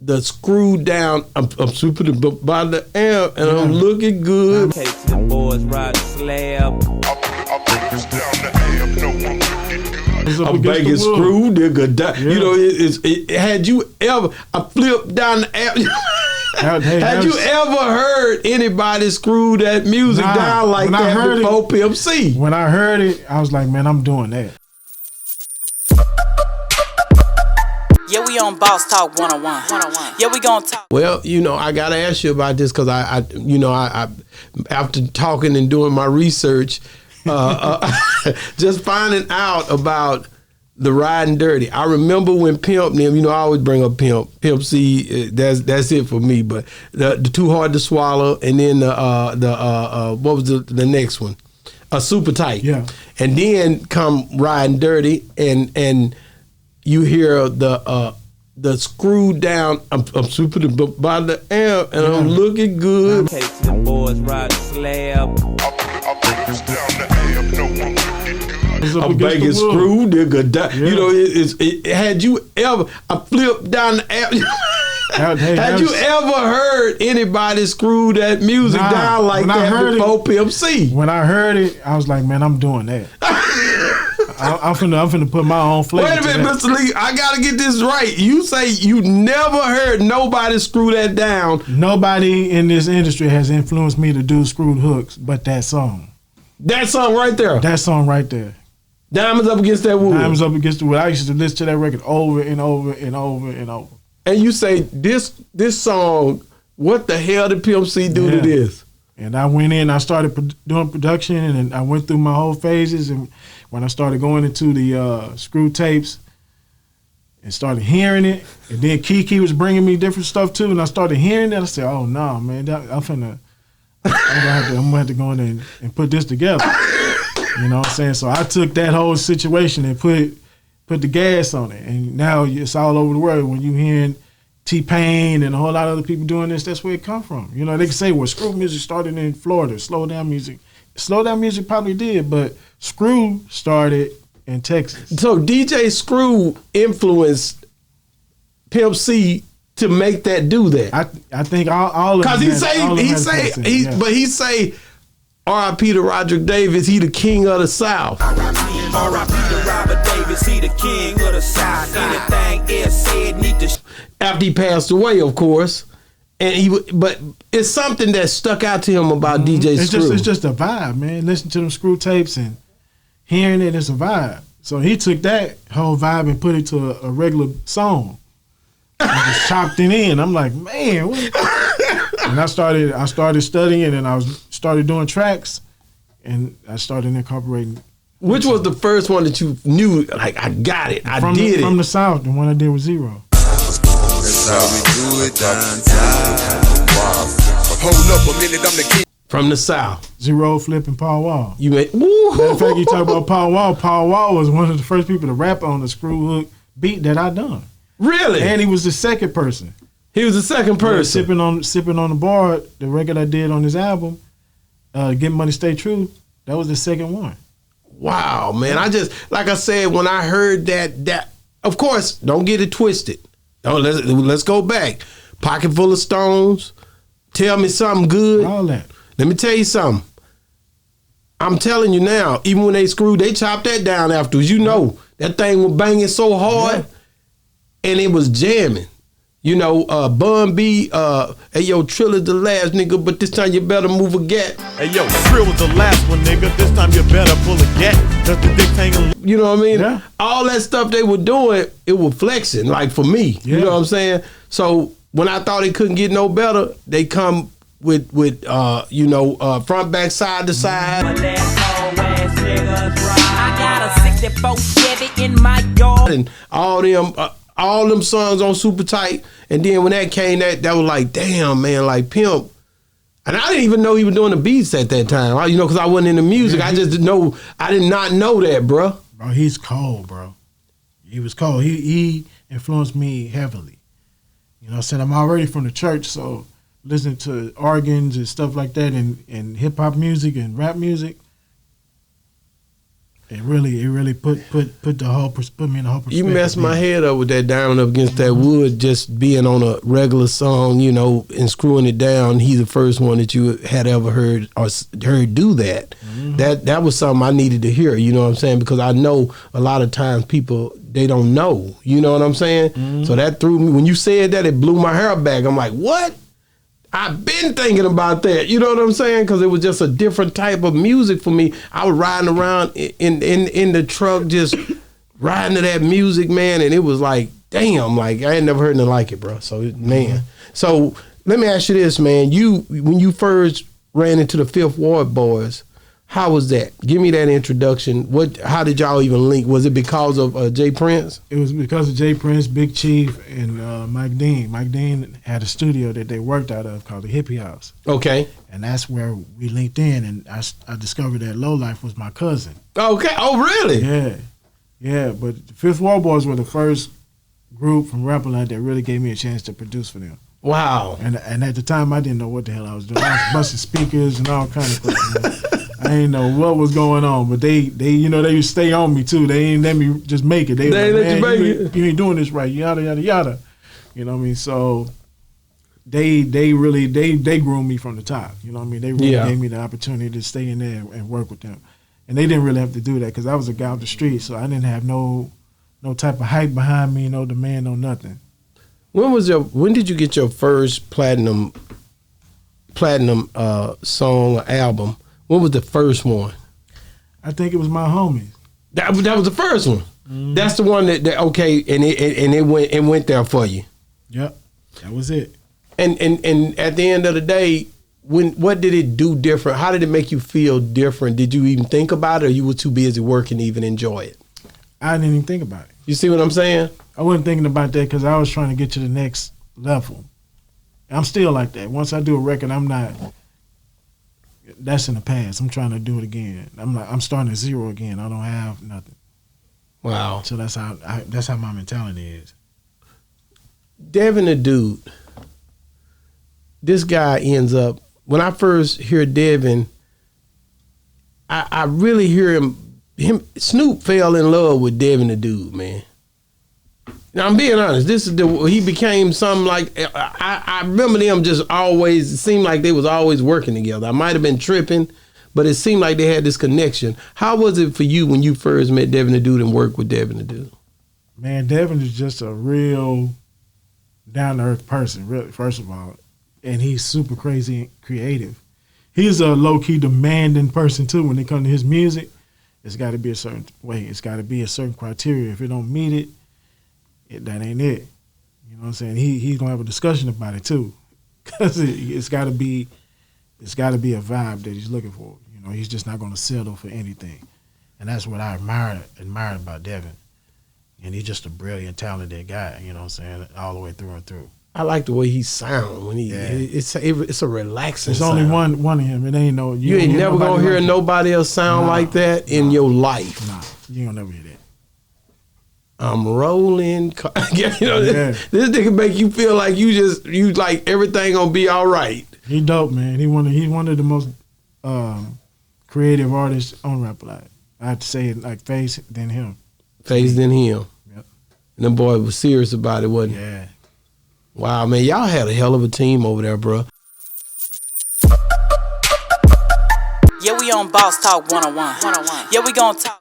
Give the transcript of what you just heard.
the screw down. I'm super by the amp and I'm looking good. Take the boys rock slab. I'm banging screw, nigga. You know, had you ever? I flipped down the amp. Had you ever heard anybody screw that music down like that before Pimp C? When I heard it, I was like, man, I'm doing that. Yeah, we on Boss Talk 101. Yeah, we gonna talk. Well, you know, I gotta ask you about this because I after talking and doing my research, just finding out about the Riding Dirty. I remember when Pimp, I always bring up Pimp C. That's it for me. But the Too Hard to Swallow, and then what was the next one? Super Tight. Yeah. And then come Riding Dirty, and you hear the screw down. I'm super by the amp, and I'm looking good. Take the boys rock slab. I'm banging screw, nigga. You know, had you ever? I flipped down the amp. Had you ever heard anybody screw that music down like that before Pimp C? When I heard it, I was like, man, I'm doing that. I'm finna put my own flavor. Wait a minute, Mr. Lee. I gotta get this right. You say you never heard nobody screw that down. Nobody in this industry has influenced me to do screwed hooks, but that song. That song right there. That song right there. Diamonds Up Against That Wood. Diamonds Up Against the Wood. I used to listen to that record over and over and over and over. And you say this song, what the hell did Pimp C do to this? And I went in, I started doing production, and I went through my whole phases. And when I started going into the screw tapes and started hearing it, and then Kiki was bringing me different stuff too, and I started hearing it, I said, oh no, man, I'm gonna have to go in and put this together. You know what I'm saying? So I took that whole situation and put the gas on it, and now it's all over the world. When you hearing T-Pain and a whole lot of other people doing this, that's where it come from. You know, they can say, well, screw music started in Florida, slow down music. Slow down music probably did, but screw started in Texas. So DJ Screw influenced Pimp C to make that do that. I think all of them. Because he say R.I.P. to Roderick Davis, he the king of the South. R.I.P. to Robert Davis, he the king of the South. Anything else said need to. After he passed away, of course, but it's something that stuck out to him about DJ Screw. It's just a vibe, man. Listen to them screw tapes and hearing it's a vibe. So he took that whole vibe and put it to a regular song. And just chopped it in. I'm like, man, what? And I started studying, and I started doing tracks, and I started incorporating. Which was the first one that you knew, like, I got it, I did it? From the South, the one I did was Zero. That's how we do it downtown. Hold up a minute, I'm the king. From the South. Zero, Flip, and Paul Wall. You made, matter of fact, you talk about Paul Wall. Paul Wall was one of the first people to rap on the screw hook beat that I done. Really? And he was the second person. He was the second person. Sipping on the bar, the record I did on his album, Get Money, Stay True, that was the second one. Wow, man. I just, like I said, when I heard that, of course, don't get it twisted. Let's go back. Pocket Full of Stones, Tell Me Something Good. All that. Let me tell you something. I'm telling you now, even when they screwed, they chopped that down afterwards. You know, that thing was banging so hard, and it was jamming. You know, Bun B, hey yo, Trill is the last nigga, but this time you better move a gat. Hey yo, Trill was the last one, nigga. This time you better pull a gat. Cause the dick hanging. You know what I mean? Yeah. All that stuff they were doing, it was flexing, like for me. Yeah. You know what I'm saying? So when I thought it couldn't get no better, they come with front, back, side to side. I got a 64 Chevy in my yard. And all them songs on Super Tight, and then when that came, that was like, damn, man, like Pimp. And I didn't even know he was doing the beats at that time, because I wasn't into music. I just didn't know. I did not know that, bro. Bro, he's cold, bro. He was cold. He influenced me heavily. You know what I'm saying? I'm already from the church, so listening to organs and stuff like that, and hip hop music and rap music. It really put me in the whole perspective. You messed my head up with that Diamond Up Against That Wood, just being on a regular song, you know, and screwing it down. He's the first one that you had ever heard do that. That was something I needed to hear, you know what I'm saying? Because I know a lot of times people, they don't know, you know what I'm saying? So that threw me, when you said that, it blew my hair back. I'm like, what? I've been thinking about that, you know what I'm saying? Because it was just a different type of music for me. I was riding around in the truck, just riding to that music, man, and it was like, damn, like I ain't never heard nothing like it, bro. So man, so let me ask you this, man. When you first ran into the Fifth Ward Boys, how was that? Give me that introduction. How did y'all even link? Was it because of Jay Prince? It was because of Jay Prince, Big Chief, and Mike Dean. Mike Dean had a studio that they worked out of called the Hippie House. Okay. And that's where we linked in, and I discovered that Low Life was my cousin. Okay. Oh, really? Yeah. Yeah, but the Fifth Wall Boys were the first group from Rappalachia that really gave me a chance to produce for them. Wow. And at the time, I didn't know what the hell I was doing. I was busting speakers and all kind of stuff, man. I didn't know what was going on, but they you know, they would stay on me too. They ain't let me just make it. They let like, you make it. You ain't doing this right, yada yada yada. You know what I mean? So they really groomed me from the top. You know what I mean? They really gave me the opportunity to stay in there and work with them. And they didn't really have to do that because I was a guy off the street, so I didn't have no type of hype behind me, no demand, no nothing. When did you get your first platinum song or album? What was the first one? I think it was My Homies. That was the first one. That's the one that okay, and it went there for you. Yep, that was it. And at the end of the day, what did it do different? How did it make you feel different? Did you even think about it, or you were too busy working to even enjoy it? I didn't even think about it. You see what I'm saying? I wasn't thinking about that because I was trying to get to the next level. I'm still like that. Once I do a record, that's in the past. I'm trying to do it again. I'm starting at zero again. I don't have nothing. Wow. So that's how my mentality is. Devin the Dude. This guy ends up, when I first hear Devin, I really hear him. Snoop fell in love with Devin the Dude, man. Now I'm being honest. He became something like I remember them just always. It seemed like they was always working together. I might have been tripping, but it seemed like they had this connection. How was it for you when you first met Devin the Dude and worked with Devin the Dude? Man, Devin is just a real down to earth person. Really, first of all, and he's super crazy and creative. He's a low key demanding person too. When it comes to his music, it's got to be a certain way. It's got to be a certain criteria. If it don't meet it, that ain't it. You know what I'm saying? He's gonna have a discussion about it too, because it's got to be a vibe that he's looking for. You know, he's just not gonna settle for anything, and that's what I admired about Devin. And he's just a brilliant, talented guy. You know what I'm saying? All the way through and through. I like the way he sounds when it's a relaxing. There's sound. only one of him. It ain't no. You ain't never gonna hear nobody else sound like that in your life. Nah, you ain't gonna never hear that. I'm rolling. You know, this nigga make you feel like you like everything gonna be all right. He dope, man. He one of the most creative artists on Rappalachia. I have to say it like Face than him. Face than him. Yep. And the boy was serious about it, wasn't he? Yeah. Wow, man, y'all had a hell of a team over there, bro. Yeah, we on Boss Talk 101. Yeah, we gonna talk.